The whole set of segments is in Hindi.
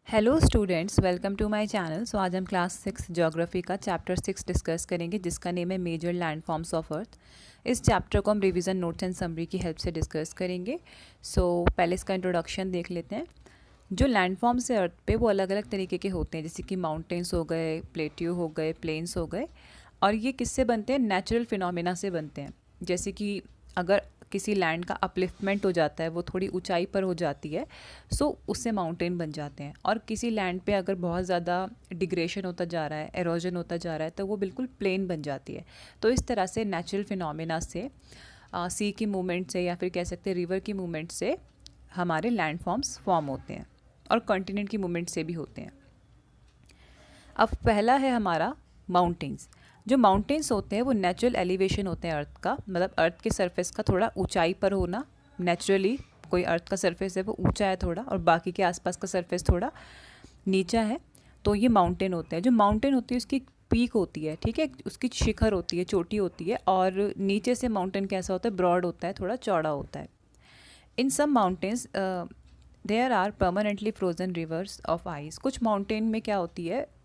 Hello students, welcome to my channel. So आज हम क्लास 6 ज्योग्राफी का चैप्टर 6 डिस्कस करेंगे, जिसका नेम है मेजर लैंडफॉर्म्स ऑफ अर्थ। इस चैप्टर को हम रिवीजन नोट्स एंड समरी की हेल्प से डिस्कस करेंगे। पहले इसका इंट्रोडक्शन देख लेते हैं। जो लैंडफॉर्म्स है अर्थ पे, वो अलग अलग तरीके के होते हैं, जैसे कि माउंटेन्स हो गए, प्लेट्यू हो गए, प्लेन्स हो गए। और ये किससे बनते हैं? नेचुरल फिनोमेना से बनते हैं। जैसे कि अगर किसी लैंड का अपलिफ्टमेंट हो जाता है, वो थोड़ी ऊंचाई पर हो जाती है, सो उससे माउंटेन बन जाते हैं। और किसी लैंड पे अगर बहुत ज़्यादा डिग्रेशन होता जा रहा है, एरोजन होता जा रहा है, तो वो बिल्कुल प्लेन बन जाती है। तो इस तरह से नेचुरल फिनोमेना से, सी की मूवमेंट से, या फिर कह सकते हैं रिवर की मूवमेंट से हमारे लैंड फॉर्म्स फॉर्म होते हैं, और कॉन्टिनेंट की मूवमेंट से भी होते हैं। अब पहला है हमारा माउंटेन्स। जो माउंटेन्स होते हैं वो नेचुरल एलिवेशन होते हैं अर्थ का, मतलब अर्थ के सरफेस का थोड़ा ऊंचाई पर होना। नेचुरली कोई अर्थ का सरफेस है वो ऊंचा है थोड़ा, और बाकी के आसपास का सरफेस थोड़ा नीचा है, तो ये माउंटेन होते हैं। जो माउंटेन होती है उसकी पीक होती है, ठीक है, उसकी शिखर होती है, चोटी होती है, और नीचे से माउंटेन कैसा होता है? ब्रॉड होता है, थोड़ा चौड़ा होता है। In some mountains there are permanently frozen rivers of ice. कुछ माउंटेन में क्या होती है?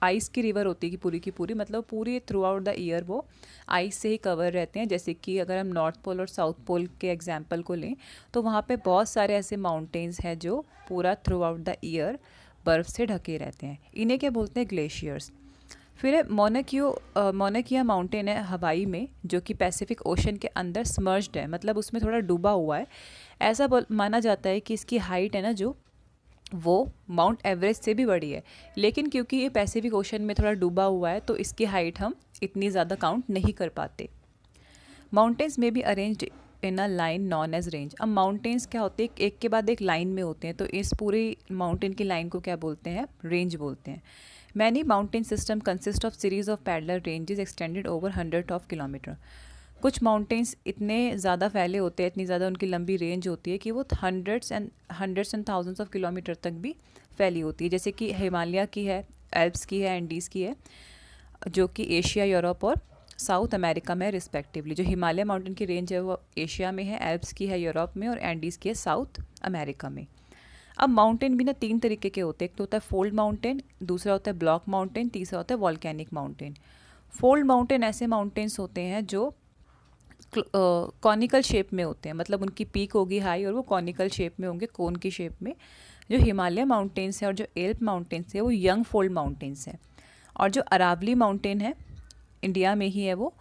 आइस की रिवर होती है कि पूरी की पूरी, मतलब पूरी थ्रू आउट द ईयर वो आइस से ही कवर रहते हैं। जैसे कि अगर हम नॉर्थ पोल और साउथ पोल के एग्जांपल को लें, तो वहाँ पे बहुत सारे ऐसे माउंटेन्स हैं जो पूरा थ्रू आउट द ईयर बर्फ़ से ढके रहते हैं। इन्हें क्या बोलते हैं? ग्लेशियर्स। फिर है मोनाकिया माउंटेन है हवाई में, जो कि पैसिफिक ओशन के अंदर स्मर्ज्ड है, मतलब उसमें थोड़ा डूबा हुआ है। ऐसा माना जाता है कि इसकी हाइट है ना, जो वो माउंट एवरेस्ट से भी बड़ी है, लेकिन क्योंकि ये पैसिफिक ओशन में थोड़ा डूबा हुआ है, तो इसकी हाइट हम इतनी ज़्यादा काउंट नहीं कर पाते। माउंटेन्स में भी arranged in a line known as range. अब माउंटेन्स क्या होते हैं? एक के बाद एक लाइन में होते हैं, तो इस पूरी माउंटेन की लाइन को क्या बोलते हैं? रेंज बोलते हैं। Many mountain system consist of series of parallel ranges extended over 100 kilometre. कुछ माउंटेन्स इतने ज़्यादा फैले होते हैं, इतनी ज़्यादा उनकी लंबी रेंज होती है कि वो hundreds and thousands of kilometre तक भी फैली होती है। जैसे कि हिमालय की है, एल्प्स की है, एंडीज़ की है, जो कि एशिया, यूरोप और साउथ अमेरिका में रिस्पेक्टिवली। जो हिमालय माउंटेन की रेंज है वो एशिया में है, एल्प्स की है यूरोप में, और एंडीज़ की है साउथ अमेरिका में। अब माउंटेन भी ना तीन तरीके के होते हैं। एक तो होता है फोल्ड माउंटेन, दूसरा होता है ब्लॉक माउंटेन, तीसरा होता है वॉल्केनिक माउंटेन। फोल्ड माउंटेन ऐसे माउंटेन्स होते हैं जो कॉनिकल शेप में होते हैं, मतलब उनकी पीक होगी हाई और वो कॉनिकल शेप में होंगे, कोन की शेप में। जो हिमालय माउंटेन्स है और जो एल्प माउंटेन्स है वो यंग फोल्ड माउंटेन्स हैं। और जो अरावली माउंटेन है, इंडिया में ही है वो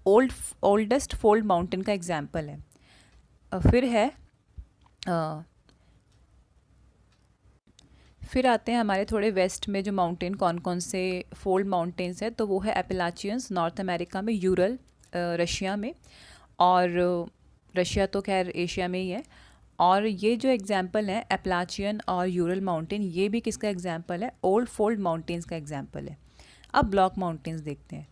ओल्डेस्ट फोल्ड माउंटेन का एग्जाम्पल है। फिर है फिर आते हैं हमारे थोड़े वेस्ट में जो माउंटेन कौन कौन से फोल्ड माउंटेन्स हैं, तो वो है एपेलाचियंस नॉर्थ अमेरिका में, यूरल रशिया में, और रशिया तो खैर एशिया में ही है। और ये जो एग्जाम्पल है एपेलाचियन और यूरल माउंटेन, ये भी किसका एग्जाम्पल है? ओल्ड फोल्ड माउंटेन्स का एग्जाम्पल है। अब ब्लॉक माउंटेन्स देखते हैं।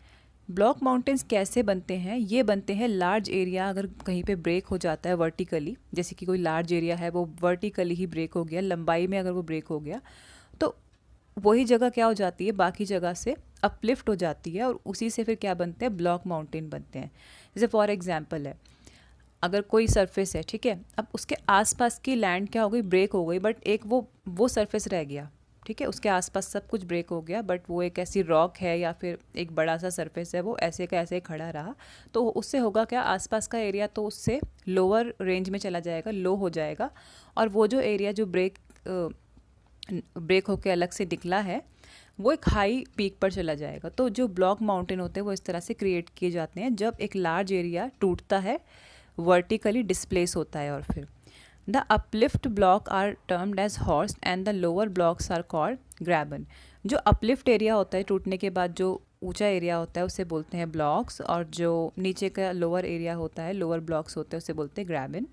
ब्लॉक माउंटेन्स कैसे बनते हैं? ये बनते हैं लार्ज एरिया अगर कहीं पे ब्रेक हो जाता है वर्टिकली, जैसे कि कोई लार्ज एरिया है वो वर्टिकली ही ब्रेक हो गया, लंबाई में अगर वो ब्रेक हो गया, तो वही जगह क्या हो जाती है? बाकी जगह से अपलिफ्ट हो जाती है, और उसी से फिर क्या बनते हैं? ब्लॉक माउंटेन बनते हैं। जैसे फॉर एग्जांपल है, अगर कोई सरफेस है, ठीक है, अब उसके आसपास की लैंड क्या हो गई? ब्रेक हो गई, बट एक वो सरफेस रह गया, ठीक है, उसके आसपास सब कुछ ब्रेक हो गया, बट वो एक ऐसी रॉक है या फिर एक बड़ा सा सरफेस है, वो ऐसे का ऐसे खड़ा रहा, तो उससे होगा क्या? आसपास का एरिया तो उससे लोअर रेंज में चला जाएगा, लो हो जाएगा, और वो जो एरिया जो ब्रेक होकर अलग से निकला है, वो एक हाई पीक पर चला जाएगा। तो जो ब्लॉक माउंटेन होते हैं वो इस तरह से क्रिएट किए जाते हैं जब एक लार्ज एरिया टूटता है, वर्टिकली डिस्प्लेस होता है। और फिर the uplift block are termed as horst and the lower blocks are called graben. जो अपलिफ्ट एरिया होता है टूटने के बाद, जो ऊंचा एरिया होता है उसे बोलते हैं ब्लॉक्स, और जो नीचे का लोअर एरिया होता है, लोअर ब्लॉक्स होते हैं, उसे बोलते हैं graben.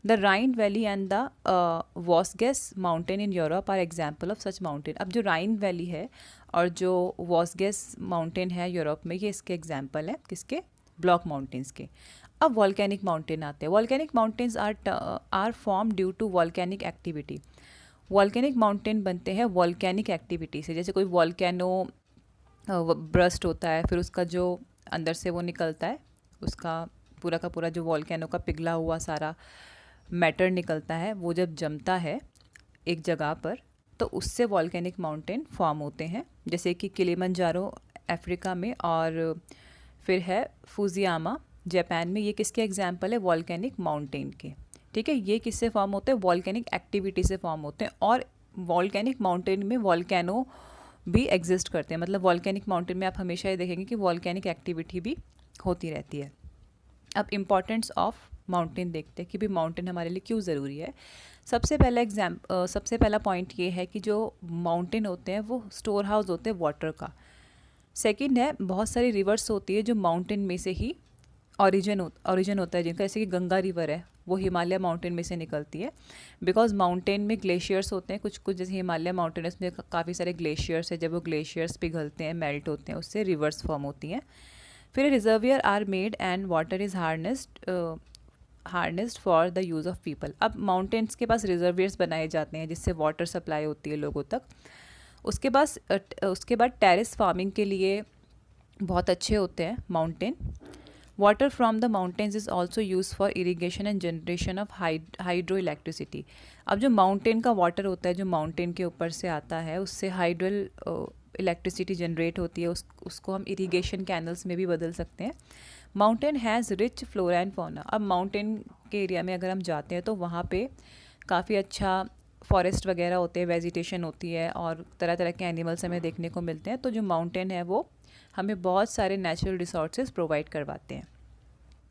The Rhine valley and the वॉसगेस mountain in Europe are example of such mountain. अब जो राइन वैली है और जो वॉसगेस माउंटेन है यूरोप में, ये इसके एग्जाम्पल है किसके? ब्लॉक माउंटेन्स के। अब वॉल्केनिक माउंटेन आते हैं। Volcanic mountains are form due to volcanic activity. Volcanic mountain बनते हैं वॉल्केनिक एक्टिविटी से। जैसे कोई वॉल्केनो ब्रस्ट होता है, फिर उसका जो अंदर से वो निकलता है, उसका पूरा का पूरा जो वॉल्केनो का पिघला हुआ सारा मैटर निकलता है, वो जब जमता है एक जगह पर, तो उससे वॉल्केनिक माउंटेन फॉर्म होते हैं, जैसे कि किलिमंजारो अफ्रीका में, और फिर है फुजियामा जापान में। ये किसके एग्जाम्पल है? वॉल्केनिक माउंटेन के। ठीक है, ये किससे फॉर्म होते हैं? वॉल्केनिक एक्टिविटी से फॉर्म होते हैं। और वॉल्केनिक माउंटेन में वॉल्केनो भी एग्जिस्ट करते हैं, मतलब वॉल्केनिक माउंटेन में आप हमेशा ये देखेंगे कि वॉल्केनिक एक्टिविटी भी होती रहती है। अब इम्पॉर्टेंस ऑफ माउंटेन देखते हैं कि भी माउंटेन हमारे लिए क्यों ज़रूरी है। सबसे पहला पॉइंट ये है कि जो माउंटेन होते हैं वो स्टोर हाउस होते हैं वाटर का। सेकंड है, बहुत सारी रिवर्स होती है जो माउंटेन में से ही ओरिजिन होता है जिनका, जैसे कि गंगा रिवर है वो हिमालय माउंटेन में से निकलती है, बिकॉज माउंटेन में ग्लेशियर्स होते हैं कुछ कुछ, जैसे हिमालय माउंटेन उसमें काफ़ी सारे ग्लेशियर्स है। जब वो ग्लेशियर्स पिघलते हैं, मेल्ट होते हैं, उससे रिवर्स फॉर्म होती हैं। फिर reservoir are made and water is harnessed for the use of people. अब माउंटेन्स के पास रिजर्वियर्स बनाए जाते हैं जिससे वाटर सप्लाई होती है लोगों तक। उसके बाद टेरेस फार्मिंग के लिए बहुत अच्छे होते हैं mountain. Water from the mountains is also use for irrigation and generation of hydro electricity. अब जो माउंटेन का वाटर होता है जो माउंटेन के ऊपर से आता है, उससे हाइड्रो इलेक्ट्रिसिटी जनरेट होती है, उसको हम इरीगेशन कैनल्स में भी बदल सकते हैं। Mountain has rich flora and fauna. अब माउंटेन के एरिया में अगर हम जाते हैं तो वहाँ पे काफ़ी अच्छा फॉरेस्ट वगैरह होते हैं, वेजिटेशन होती है, और तरह तरह के एनिमल्स हमें देखने को मिलते हैं। तो जो माउंटेन है वो हमें बहुत सारे नेचुरल रिसोर्सेज प्रोवाइड करवाते हैं।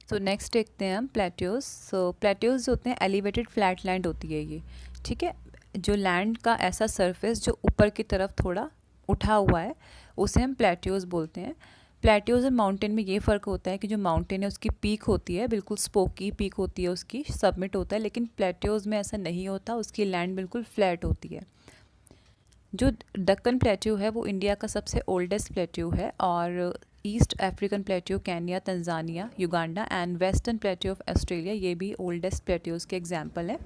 तो नेक्स्ट देखते हैं हम प्लेट्यूज। सो प्लेट्यूज होते हैं एलिवेटेड फ्लैट लैंड होती है ये। ठीक है, जो लैंड का ऐसा सरफेस जो ऊपर की तरफ थोड़ा उठा हुआ है उसे हम प्लेट्यूज बोलते हैं। प्लेट्यूज और माउंटेन में ये फ़र्क होता है कि जो माउंटेन है उसकी पीक होती है, बिल्कुल स्पोकी पीक होती है, उसकी सबमिट होता है, लेकिन प्लेट्यूज में ऐसा नहीं होता, उसकी लैंड बिल्कुल फ्लैट होती है। जो दक्कन प्लेट्यू है वो इंडिया का सबसे ओल्डेस्ट प्लेट्यू है, और east African plateau Kenya, Tanzania, Uganda and western plateau of Australia ये भी ओल्डेस्ट प्लेट्यूज़ के एग्जाम्पल हैं।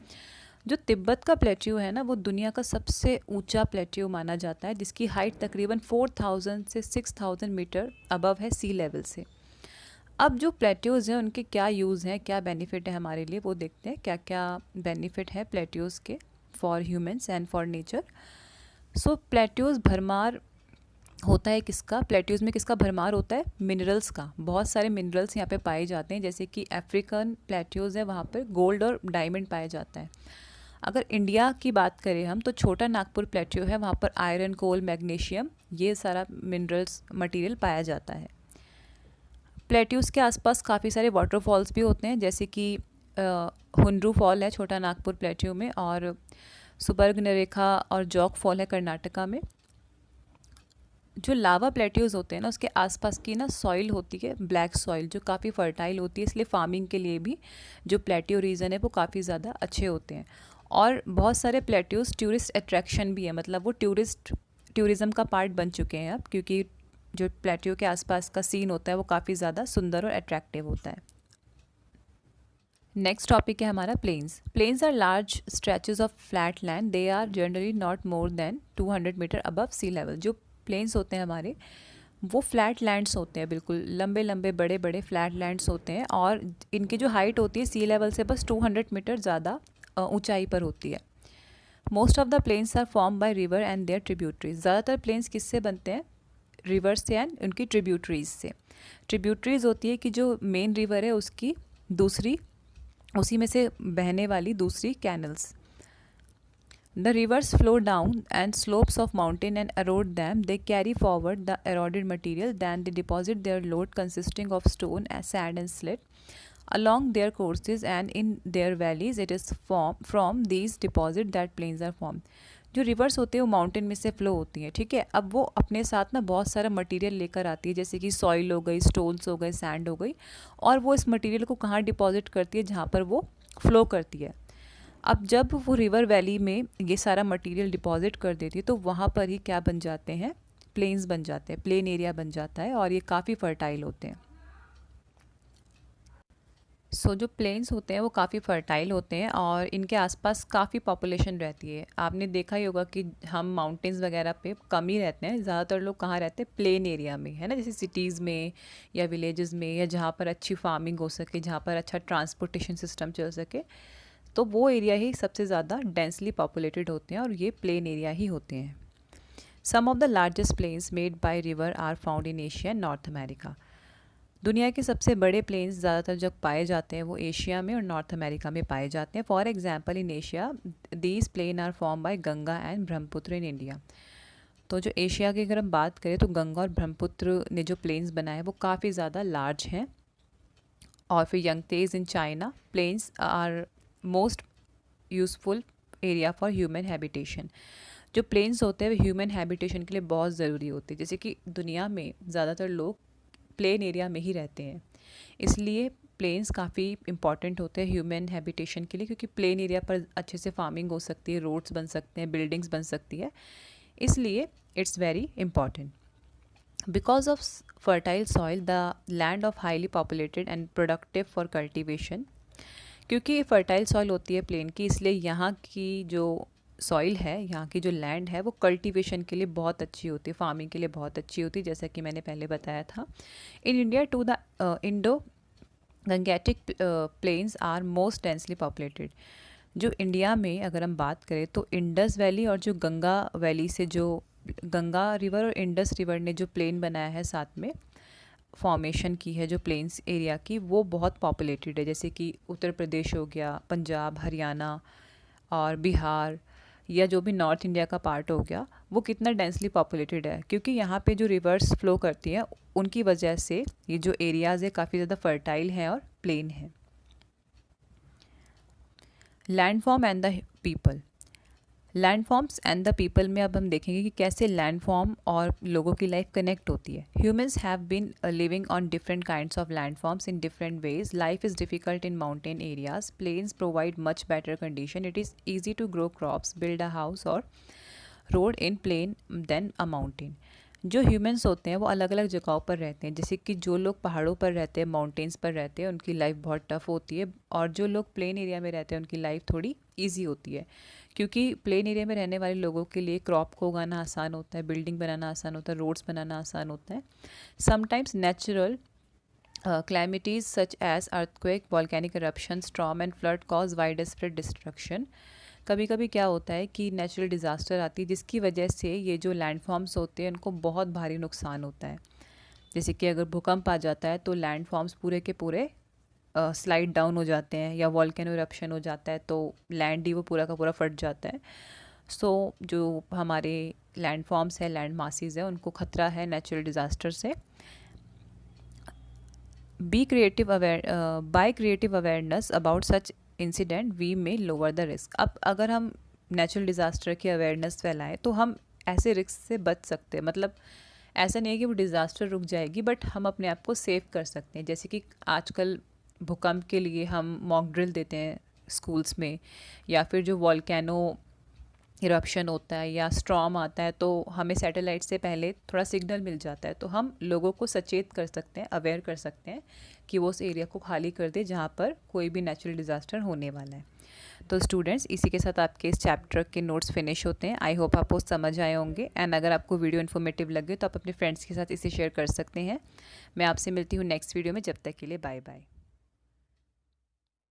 जो तिब्बत का प्लेट्यू है ना वो दुनिया का सबसे ऊंचा प्लेट्यू माना जाता है, जिसकी हाइट तकरीबन 4000 से 6000 मीटर अबव है सी लेवल से। अब जो प्लेट्यूज़ हैं उनके क्या यूज़ हैं, क्या बेनिफिट है हमारे लिए, वो देखते हैं क्या क्या बेनिफिट है प्लेट्यूज़ के for humans and for nature. So plateaus भरमार होता है किसका? प्लेट्यूज़ में किसका भरमार होता है? मिनरल्स का। बहुत सारे मिनरल्स यहाँ पे पाए जाते हैं, जैसे कि अफ्रीकन प्लेट्यूज़ है वहाँ पर गोल्ड और डायमंड पाया जाता है। अगर इंडिया की बात करें हम तो छोटा नागपुर प्लेट्यू है, वहाँ पर आयरन, कोल, मैग्नीशियम ये सारा मिनरल्स मटेरियल पाया जाता है। प्लेट्यूज़ के आसपास काफ़ी सारे वाटरफॉल्स भी होते हैं, जैसे कि हुंड्रू फॉल है छोटा नागपुर प्लेट्यू में, और सुबर्गनरेखा और जॉग फॉल है कर्नाटका में। जो लावा प्लेट्यूज़ होते हैं ना उसके आसपास की ना सॉइल होती है ब्लैक सॉइल, जो काफ़ी फर्टाइल होती है, इसलिए फार्मिंग के लिए भी जो प्लेट्यू रीजन है वो काफ़ी ज़्यादा अच्छे होते हैं। और बहुत सारे प्लेट्यूज़ टूरिस्ट अट्रैक्शन भी है, मतलब वो टूरिज़्म का पार्ट बन चुके हैं अब, क्योंकि जो प्लेट्यू के आसपास का सीन होता है वो काफ़ी ज़्यादा सुंदर और अट्रैक्टिव होता है। नेक्स्ट टॉपिक है हमारा plains. Plains are large stretches of flat land, they are generally not more than 200 metre above sea level. जो प्लेन्स होते हैं हमारे वो फ्लैट लैंड्स होते हैं, बिल्कुल लंबे लंबे बड़े बड़े फ्लैट लैंड्स होते हैं, और इनकी जो हाइट होती है सी लेवल से बस 200 मीटर ज़्यादा ऊंचाई पर होती है। Most of the plains are form by river and their tributaries. ज़्यादातर प्लेन्स किससे बनते हैं? रिवर से एंड उनकी ट्रिब्यूटरीज से। ट्रिब्यूटरीज होती है कि जो मेन रिवर है उसकी दूसरी, उसी में से बहने वाली दूसरी canals. The rivers flow down and slopes of mountain and erode them. They carry forward the eroded material. Then they deposit their load consisting of stone, sand and silt along their courses, and in their valleys it is from these deposit that plains are formed. जो रिवर्स होते हैं वो माउंटेन में से फ्लो होती हैं, ठीक है। अब वो अपने साथ ना बहुत सारा मटेरियल लेकर आती है, जैसे कि सॉइल हो गई, स्टोन्स हो गए, सैंड हो गई, और वो इस मटेरियल को कहाँ डिपॉजिट करती है? जहाँ पर वो फ्लो करती है। अब जब वो रिवर वैली में ये सारा मटेरियल डिपॉजिट कर देती है तो वहाँ पर ही क्या बन जाते हैं? प्लेन्स बन जाते हैं, प्लेन एरिया बन जाता है, और ये काफ़ी फर्टाइल होते हैं। सो जो प्लेन्स होते हैं वो काफ़ी फर्टाइल होते हैं और इनके आसपास काफ़ी पॉपुलेशन रहती है। आपने देखा ही होगा कि हम माउंटेन्स वगैरह पे कम ही रहते हैं, ज़्यादातर लोग कहाँ रहते हैं? प्लेन एरिया में, है ना, जैसे सिटीज़ में या विलेजेस में, या जहाँ पर अच्छी फार्मिंग हो सके, जहाँ पर अच्छा ट्रांसपोर्टेशन सिस्टम चल सके। तो वो एरिया ही सबसे ज़्यादा डेंसली पॉपुलेटेड होते हैं और ये प्लेन एरिया ही होते हैं। Some of the largest plains made by river are found in Asia and North America. दुनिया के सबसे बड़े प्लेन्स ज़्यादातर जब पाए जाते हैं वो एशिया में और नॉर्थ अमेरिका में पाए जाते हैं। For example in Asia these plain are form by Ganga and Brahmaputra in India. तो जो एशिया की अगर हम बात करें तो गंगा और ब्रह्मपुत्र ने जो प्लेन्स बनाए वो काफ़ी ज़्यादा लार्ज हैं। और फिर Yangtze in China plains are most useful area for human habitation. जो प्लेन्स होते हैं वो ह्यूमन हैबिटेशन के लिए बहुत ज़रूरी होते हैं। जैसे कि दुनिया में ज़्यादातर लोग प्लेन एरिया में ही रहते हैं, इसलिए प्लेन्स काफ़ी इंपॉर्टेंट होते हैं ह्यूमन हैबिटेशन के लिए, क्योंकि प्लेन एरिया पर अच्छे से फार्मिंग हो सकती है, रोड्स बन सकते हैं, बिल्डिंग्स बन सकती है, इसलिए it's very important. Because of fertile soil the land of highly populated and productive for cultivation. क्योंकि फर्टाइल सॉइल होती है प्लेन की, इसलिए यहाँ की जो सॉइल है, यहाँ की जो लैंड है वो कल्टीवेशन के लिए बहुत अच्छी होती है, फार्मिंग के लिए बहुत अच्छी होती है, जैसा कि मैंने पहले बताया था। In India to the Indo Gangetic plains are most densely populated. जो इंडिया में अगर हम बात करें तो इंडस वैली और जो गंगा वैली से जो गंगा रिवर और इंडस रिवर ने जो प्लेन बनाया है साथ में फॉर्मेशन की है जो प्लेन्स एरिया की, वो बहुत पॉपुलेटेड है। जैसे कि उत्तर प्रदेश हो गया, पंजाब, हरियाणा और बिहार, या जो भी नॉर्थ इंडिया का पार्ट हो गया, वो कितना डेंसली पॉपुलेटेड है, क्योंकि यहाँ पे जो रिवर्स फ्लो करती हैं उनकी वजह से ये जो एरियाज़ है काफ़ी ज़्यादा फर्टाइल हैं और प्लेन है। Landform and the people. Landforms and the people में अब हम देखेंगे कि कैसे लैंडफॉर्म और लोगों की लाइफ कनेक्ट होती है। Humans have been living on different kinds of landforms in different ways. Life is difficult in mountain areas. Plains provide much better condition. It is easy to grow crops, build a house और road in plain than a mountain. जो ह्यूमंस होते हैं वो अलग अलग जगहों पर रहते हैं। जैसे कि जो लोग पहाड़ों पर रहते हैं, माउंटेन्स पर रहते हैं, उनकी लाइफ बहुत टफ होती है, और जो लोग प्लेन एरिया में रहते हैं उनकी लाइफ थोड़ी ईजी होती है, क्योंकि प्लेन एरिया में रहने वाले लोगों के लिए क्रॉप को उगाना आसान होता है, बिल्डिंग बनाना आसान होता है, रोड्स बनाना आसान होता है। Sometimes natural calamities such as earthquake, volcanic eruption, storm and flood cause widespread destruction. कभी कभी क्या होता है कि नेचुरल डिज़ास्टर आती है जिसकी वजह से ये जो लैंडफॉर्म्स होते हैं उनको बहुत भारी नुकसान होता है। जैसे कि अगर भूकंप आ जाता है तो लैंडफॉर्म्स पूरे के पूरे स्लाइड डाउन हो जाते हैं, या वॉल्केनो इरप्शन हो जाता है तो लैंड ही वो पूरा का पूरा फट जाता है। सो जो हमारे लैंडफॉर्म्स है, लैंड मासीज है, उनको खतरा है नेचुरल डिज़ास्टर से। By creative awareness about such incident we may lower the risk. अब अगर हम नेचुरल डिज़ास्टर की अवेयरनेस फैलाएं तो हम ऐसे रिस्क से बच सकते हैं। मतलब ऐसा नहीं है कि वो डिज़ास्टर रुक जाएगी, बट हम अपने आप को सेव कर सकते हैं। जैसे कि आजकल भूकंप के लिए हम मॉक ड्रिल देते हैं स्कूल्स में, या फिर जो वॉल्केनो इरप्शन होता है या स्टॉर्म आता है तो हमें सैटेलाइट से पहले थोड़ा सिग्नल मिल जाता है, तो हम लोगों को सचेत कर सकते हैं, अवेयर कर सकते हैं कि वो उस एरिया को खाली कर दे जहाँ पर कोई भी नेचुरल डिज़ास्टर होने वाला है। तो स्टूडेंट्स, इसी के साथ आपके इस चैप्टर के नोट्स फिनिश होते हैं। आई होप आपको समझ आए होंगे, एंड अगर आपको वीडियो इन्फॉर्मेटिव लगे तो आप अपने फ्रेंड्स के साथ इसे शेयर कर सकते हैं। मैं आपसे मिलती हूँ नेक्स्ट वीडियो में। जब तक के लिए बाय बाय।